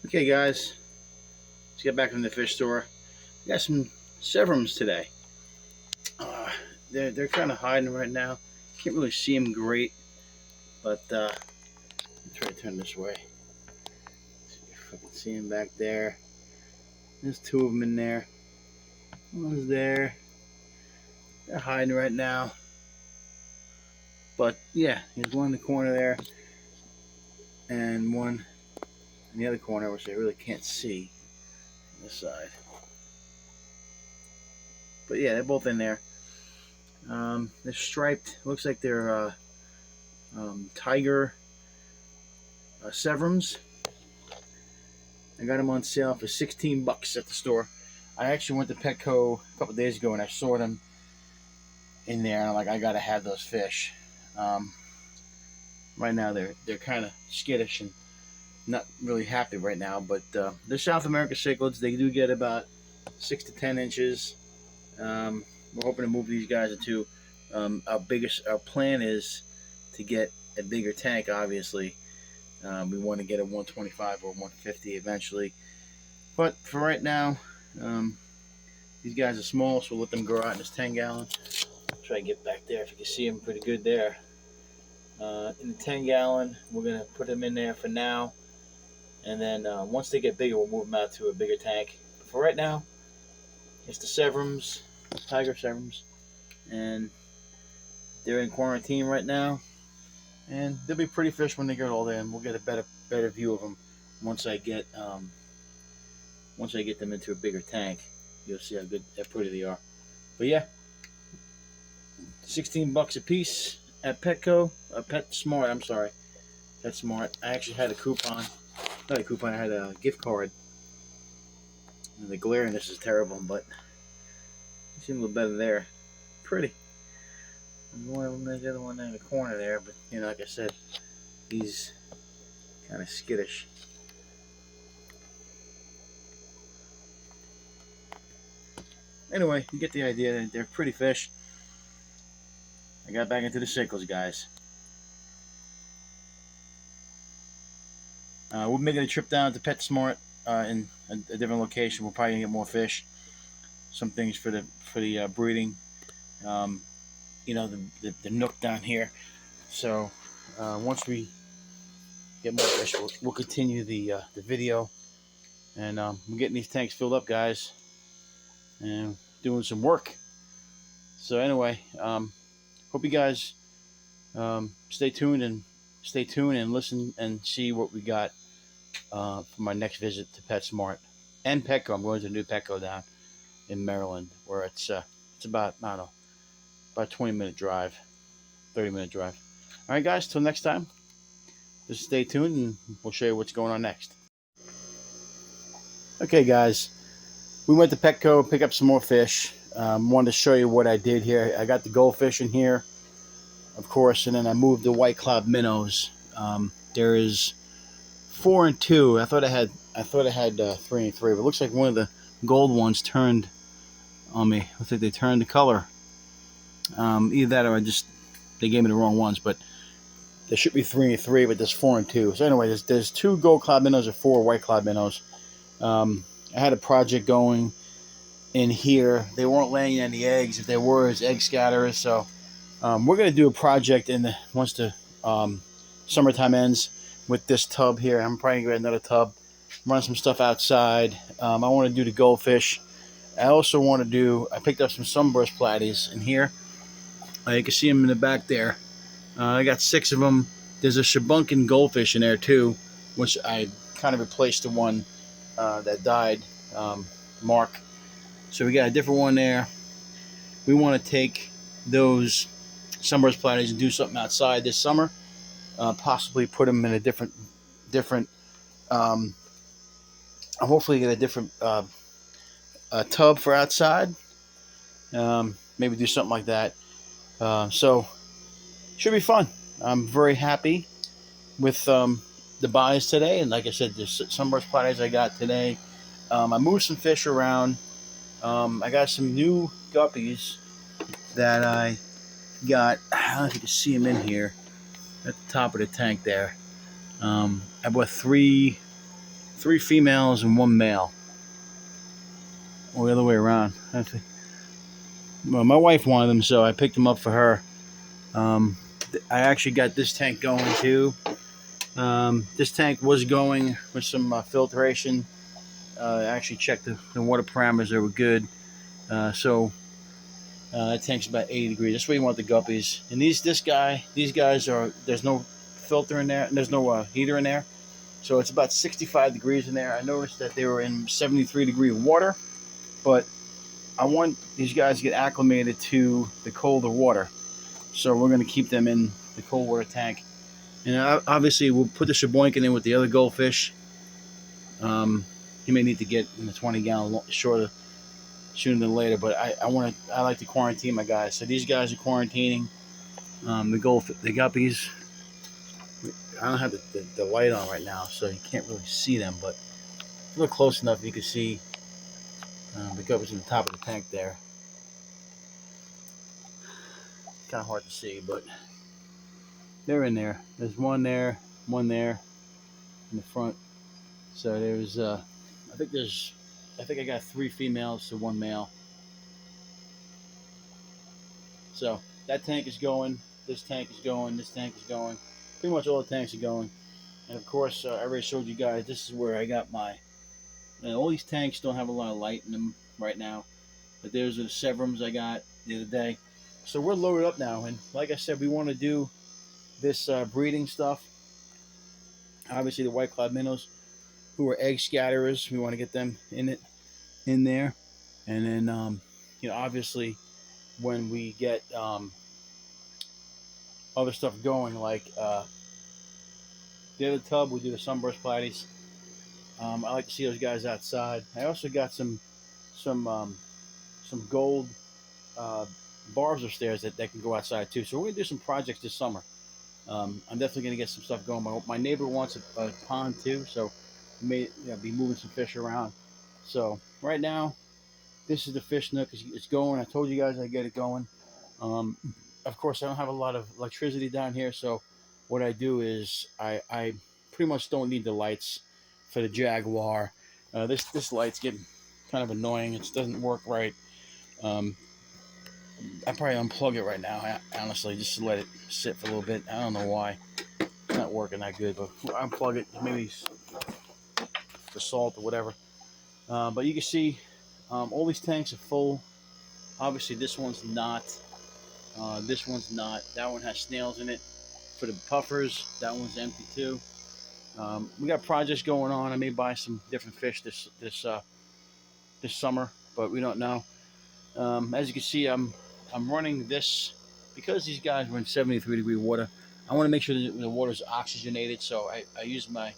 Okay, guys, let's get back from the fish store. We got some Severums today. Uh, they're kind of hiding right now. Can't really see them great, but let's try to turn this way. See if I can see them back there. There's two of them in there. One's there. They're hiding right now. But yeah, there's one in the corner there, and one in the other corner, which I really can't see on this side. But yeah, they're both in there. They're striped. Looks like they're tiger Severums. I got them on sale for $16 at the store. I actually went to Petco a couple days ago and I saw them in there, and I'm like, I gotta have those fish. Right now they're kind of skittish and not really happy right now, but they're South America cichlids. They do get about 6 to 10 inches. We're hoping to move these guys into our plan is to get a bigger tank. Obviously, we want to get a 125 or 150 eventually, but for right now, these guys are small, so we'll let them grow out in this 10-gallon. Try to get back there if you can see them pretty good there. In the 10-gallon, we're gonna put them in there for now, and then once they get bigger, we'll move them out to a bigger tank. But for right now, it's the Severums, tiger Severums, and they're in quarantine right now. And they'll be pretty fish when they get older, and we'll get a better view of them once I get them into a bigger tank. You'll see how pretty they are. But yeah, $16 a piece at Petco. PetSmart. I'm sorry, PetSmart. I actually had a coupon. Not a coupon. I had a gift card. And the glare in this is terrible, but you seem a little better there. Pretty. One of them, there's the other one in the corner there, but you know, like I said, he's kind of skittish. Anyway, you get the idea. They're pretty fish. I got back into the cichlids, guys. We're making a trip down to PetSmart in a different location. We're probably gonna get more fish, some things for the breeding. You know, the nook down here. So once we get more fish, we'll continue the video, and we're getting these tanks filled up, guys, and doing some work. So anyway, hope you guys stay tuned and listen and see what we got for my next visit to PetSmart and Petco. I'm going to a new Petco down in Maryland, where it's about, I don't know, about a 20-minute drive, 30-minute drive. All right, guys, till next time, just stay tuned and we'll show you what's going on next. Okay, guys, we went to Petco to pick up some more fish. Wanted to show you what I did here. I got the goldfish in here, of course, and then I moved the white cloud minnows. There is 4 and 2. I thought I had 3 and 3, but it looks like one of the gold ones turned on me. Looks like they turned the color. Either that or they gave me the wrong ones, but there should be 3 and 3, but there's 4 and 2. So anyway, there's 2 gold cloud minnows and 4 white cloud minnows. I had a project going in here. They weren't laying any eggs. If they were, it's egg scatterers. So we're going to do a project once the summertime ends with this tub here. I'm probably going to get another tub, run some stuff outside. I want to do the goldfish. I also want to I picked up some sunburst platies in here. You can see them in the back there. I got 6 of them. There's a shabunkin goldfish in there too, which I kind of replaced the one that died, Mark. So we got a different one there. We want to take those sunburst platies and do something outside this summer. Possibly put them in a different. Hopefully get a different tub for outside. Maybe do something like that. So should be fun. I'm very happy with the buys today, and like I said, the sunburst platies I got today. I moved some fish around. I got some new guppies that I got. I don't know if you can see them in here at the top of the tank there. I bought 3 3 females and 1 male, or the other way around. I think. Well, my wife wanted them, so I picked them up for her. I actually got this tank going too. This tank was going with some filtration. I actually checked the water parameters; they were good. That tank's about 80 degrees. That's where you want the guppies. And these guys are, there's no filter in there, and there's no heater in there, so it's about 65 degrees in there. I noticed that they were in 73-degree water, but I want these guys to get acclimated to the colder water, so we're going to keep them in the cold water tank. And obviously, we'll put the sheboygan in with the other goldfish. He may need to get in the 20-gallon shorter sooner than later, but I like to quarantine my guys. So these guys are quarantining. The guppies. I don't have the light on right now, so you can't really see them, but if you look close enough, you can see the guppies in the top of the tank there. Kind of hard to see, but they're in there. There's one there in the front. So there's I think I got 3 females to 1 male. So that tank is going. This tank is going. This tank is going. Pretty much all the tanks are going. And of course, I already showed you guys. This is where I got my. All these tanks don't have a lot of light in them right now, but there's the Severums I got the other day. So we're loaded up now, and like I said, we want to do this breeding stuff. Obviously, the white cloud minnows, who are egg scatterers, we want to get them in there, and then obviously, when we get other stuff going, like the other tub, we do the sunburst platies. I like to see those guys outside. I also got some gold barbs upstairs that can go outside too. So we're gonna do some projects this summer. I'm definitely gonna get some stuff going. My neighbor wants a pond too, so we may be moving some fish around. So right now, this is the fish nook. It's going. I told you guys I get it going. Of course, I don't have a lot of electricity down here, so what I do is I pretty much don't need the lights for the Jaguar. This light's getting kind of annoying. It doesn't work right. I probably unplug it right now, honestly, just to let it sit for a little bit. I don't know why it's not working that good, but I'll unplug it, maybe for salt or whatever. But you can see all these tanks are full. Obviously, this one's not. This one's not. That one has snails in it. For the puffers, that one's empty too. We got projects going on. I may buy some different fish this summer, but we don't know. As you can see, I'm running this because these guys were in 73-degree water. I want to make sure that the water is oxygenated, so I use the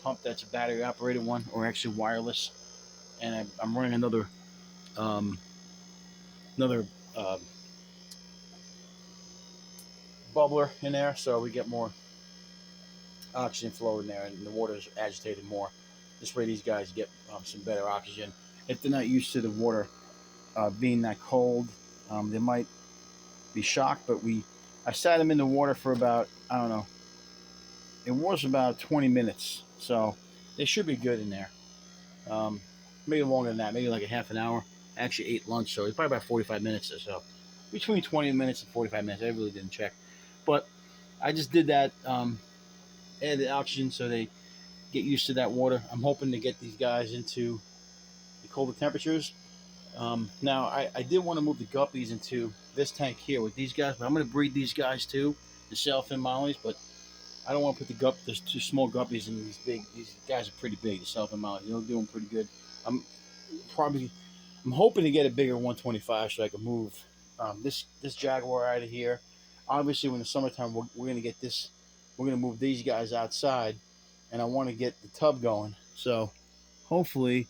pump that's a battery operated one, or actually wireless, and I'm running another bubbler in there, so we get more oxygen flow in there, and the water is agitated more. This way, these guys get some better oxygen. If they're not used to the water being that cold, they might be shocked. But I sat them in the water for about, I don't know, it was about 20 minutes, so they should be good in there. Maybe longer than that, maybe like a half an hour. I actually ate lunch, so it's probably about 45 minutes or so. Between 20 minutes and 45 minutes. I really didn't check, but I just did that. Added oxygen so they get used to that water. I'm hoping to get these guys into the colder temperatures. Now, I did want to move the guppies into this tank here with these guys, but I'm going to breed these guys too, the sailfin mollies, but I don't want to put the 2 small guppies in these big. These guys are pretty big, the sailfin mollies. They're doing pretty good. I'm hoping to get a bigger 125 so I can move this Jaguar out of here. Obviously, when the summertime, we're going to get this. We're going to move these guys outside, and I want to get the tub going. So hopefully,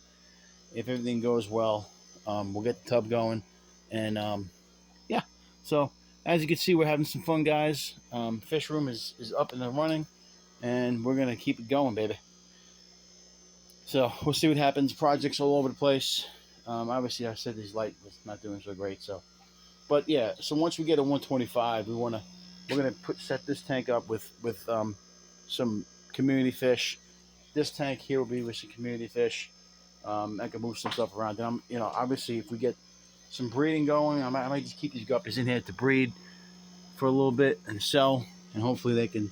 if everything goes well, we'll get the tub going. And yeah, so as you can see, we're having some fun, guys. Fishroom is up and running, and we're going to keep it going, baby. So we'll see what happens. Projects all over the place. Obviously, I said this light was not doing so great. So, but yeah. So once we get a 125, we're gonna set this tank up with some community fish, this tank here will be with some community fish. I can move some stuff around. Then I'm, obviously if we get some breeding going, I might just keep these guppies in here to breed for a little bit and sell, and hopefully they can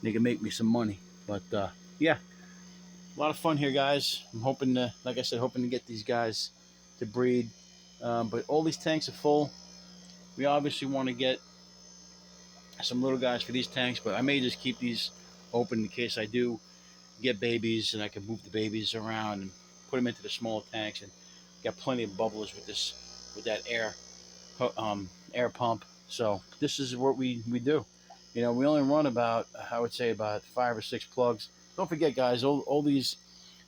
make me some money. But yeah, a lot of fun here, guys. I'm hoping to, like I said, hoping to get these guys to breed. But all these tanks are full. We obviously want to get some little guys for these tanks, but I may just keep these open in case I do get babies, and I can move the babies around and put them into the smaller tanks. And got plenty of bubblers with this, with that air pump. So this is what we do. We only run about, I would say, about 5 or 6 plugs. Don't forget, guys, all these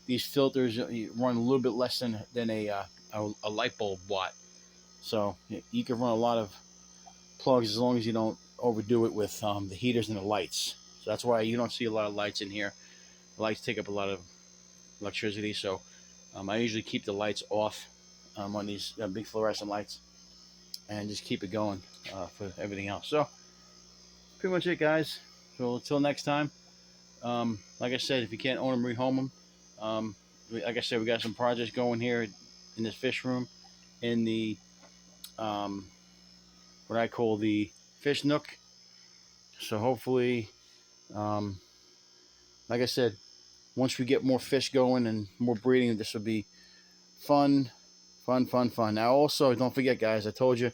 filters run a little bit less than a light bulb watt. So you can run a lot of plugs as long as you don't overdo it with the heaters and the lights. So that's why you don't see a lot of lights in here. The lights take up a lot of electricity, so I usually keep the lights off on these big fluorescent lights, and just keep it going for everything else. So pretty much it, guys. So until next time, like I said, if you can't own them, rehome them. Like I said, we got some projects going here in this fish room, in the what I call the fish nook. So hopefully, um, like I said, once we get more fish going and more breeding, this will be fun, fun, fun, fun. Now, also, don't forget, guys, I told you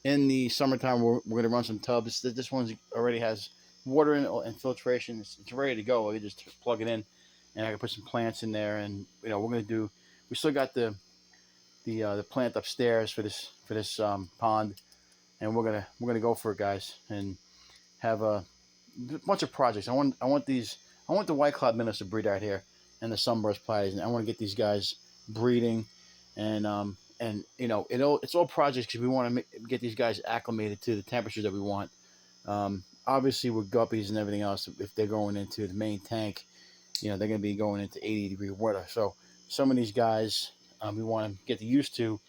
in the summertime we're going to run some tubs. This one already has water in it and filtration. It's ready to go. We just plug it in, and I can put some plants in there. And we're going to do. We still got the plant upstairs for this pond, and we're gonna go for it, guys, and have a bunch of projects. I want the white cloud minnows to breed out here, and the sunburst platies, and I want to get these guys breeding, and it's all projects because we want to get these guys acclimated to the temperatures that we want. Obviously with guppies and everything else, if they're going into the main tank, they're going to be going into 80-degree weather. So some of these guys, we want to get used to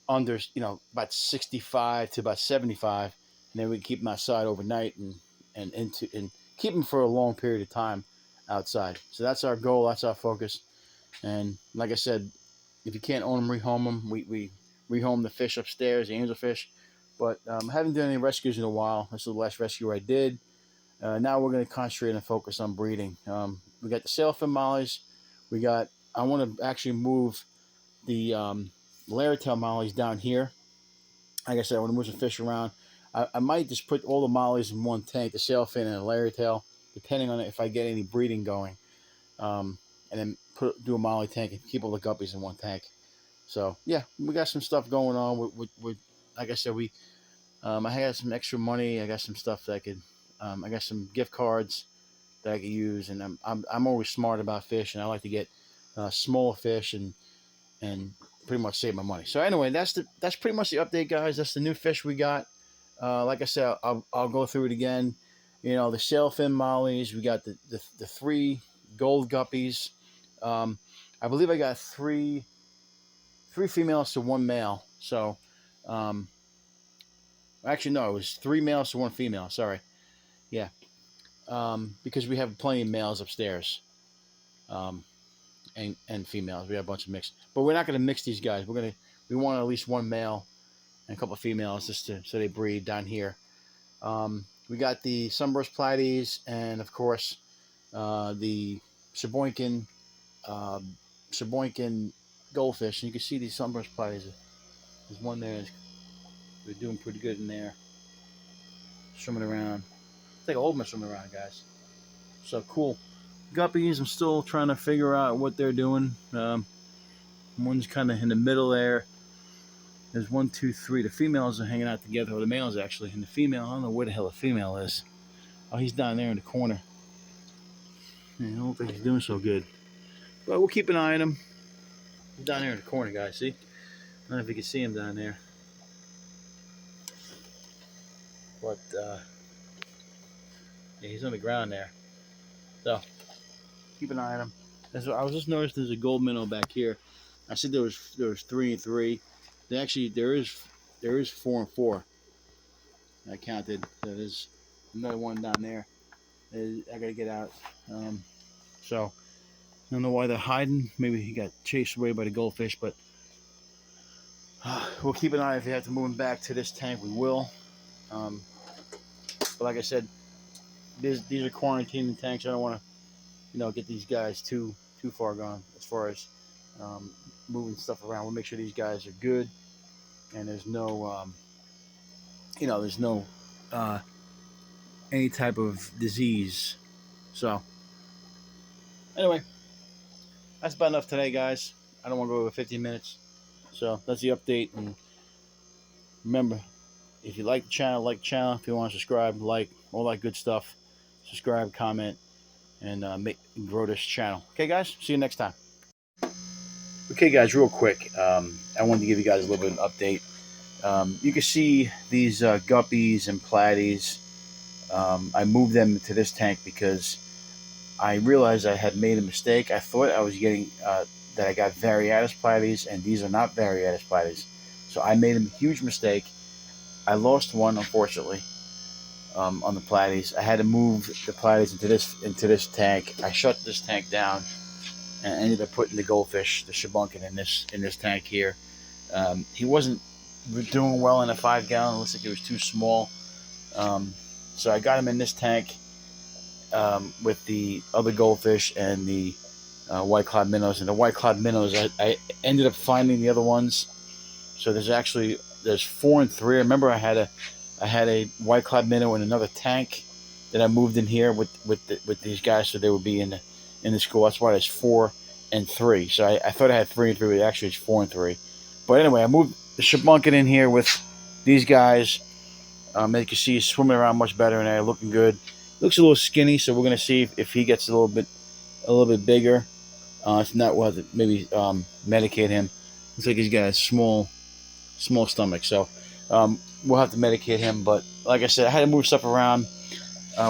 under, about 65 to about 75, and then we keep them outside overnight and keep them for a long period of time outside. So that's our goal. That's our focus. And like I said, if you can't own them, rehome them. We rehome the fish upstairs, the angelfish. But I haven't done any rescues in a while. This is the last rescue I did. Now we're going to concentrate and focus on breeding. We got the sailfin mollies. I want to actually move the larrytail mollies down here. Like I said, I want to move some fish around. I might just put all the mollies in one tank, the sailfin and the larrytail, depending on if I get any breeding going. And then do a molly tank and keep all the guppies in one tank. So yeah, we got some stuff going on. With like I said, I had some extra money. I got some stuff that I could. I got some gift cards that I could use, and I'm always smart about fish, and I like to get smaller fish and pretty much save my money. So anyway, that's pretty much the update, guys. That's the new fish we got. Like I said, I'll go through it again. The sailfin mollies. We got the 3 gold guppies. I believe I got three females to 1 male. So, actually no, it was 3 males to 1 female. Sorry, yeah, because we have plenty of males upstairs, and females. We have a bunch of mixed, but we're not going to mix these guys. We want at least 1 male and a couple of females just so they breed down here. We got the sunburst platies, and of course the Sheboygan goldfish. And you can see these sunburst platies. There's one there. They're doing pretty good in there, swimming around. It's like a whole bunch swimming around, guys. So cool. Guppies, I'm still trying to figure out what they're doing. One's kind of in the middle there. There's 1, 2, 3. The females are hanging out together, or the males actually. And the female, I don't know where the hell the female is. Oh, he's down there in the corner. I don't think he's doing so good. But we'll keep an eye on him. He's down there in the corner, guys. See? I don't know if you can see him down there. But, yeah, he's on the ground there. So, keep an eye on him. I was just noticed there's a gold minnow back here. I said there was 3 and 3. There is 4 and 4. I counted. So there's another one down there. I gotta get out. So I don't know why they're hiding. Maybe he got chased away by the goldfish, but we'll keep an eye. If we have to move him back to this tank, we will. Um, but like I said, these are quarantining tanks. I don't want to, get these guys too far gone as far as um, moving stuff around. We'll make sure these guys are good and there's no, there's no uh, any type of disease. So anyway, that's about enough today, guys. I don't want to go over 15 minutes. So that's the update. And remember, if you like the channel, like the channel. If you want to subscribe, like, all that good stuff, subscribe, comment, and grow this channel. Okay, guys? See you next time. Okay, guys, real quick. I wanted to give you guys a little bit of an update. You can see these guppies and platies. I moved them to this tank because I realized I had made a mistake. I thought I was getting that I got variatus platies, and these are not variatus platies. So I made a huge mistake. I lost one, unfortunately, on the platies. I had to move the platies into this tank. I shut this tank down and ended up putting the goldfish, the shabunkin, in this tank here. He wasn't doing well in a 5-gallon. It looks like it was too small. So I got him in this tank with the other goldfish and the white cloud minnows. And the white cloud minnows, I ended up finding the other ones. So there's 4 and 3. I remember I had a white cloud minnow in another tank that I moved in here with these guys, so they would be in the school. That's why there's 4 and 3. So I thought I had 3 and 3, but actually it's 4 and 3. But anyway, I moved the shabunkin in here with these guys. As you can see, he's swimming around much better in there, looking good. Looks a little skinny, so we're gonna see if he gets a little bit bigger. If not, we'll have to maybe medicate him. Looks like he's got a small stomach, so we'll have to medicate him. But like I said, I had to move stuff around.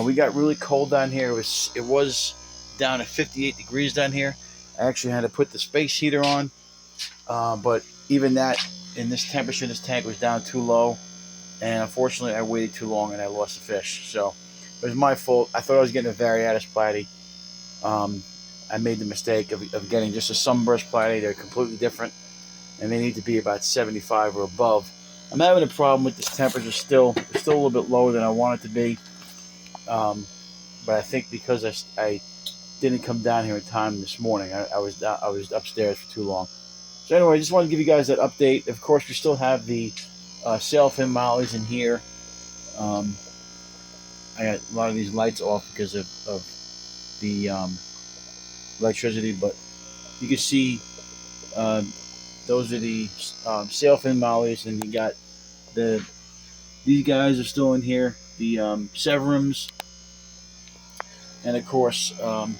We got really cold down here. It was down at 58 degrees down here. I actually had to put the space heater on, but even that, in this temperature, this tank was down too low, and unfortunately I waited too long and I lost the fish. So it was my fault. I thought I was getting a variatus platy. I made the mistake of getting just a sunburst platy. They're completely different, and they need to be about 75 or above. I'm having a problem with this temperature still. It's still a little bit lower than I want it to be. But I think because I didn't come down here in time this morning, I was upstairs for too long. So anyway, I just wanted to give you guys that update. Of course, we still have the sailfin mollies in here. I got a lot of these lights off because of the electricity, but you can see those are the sailfin mollies, and you got these guys are still in here, the Severums, and of course you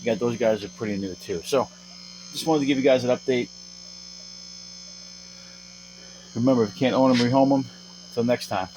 got those guys are pretty new too. So just wanted to give you guys an update. Remember, if you can't own them, rehome them. Until next time.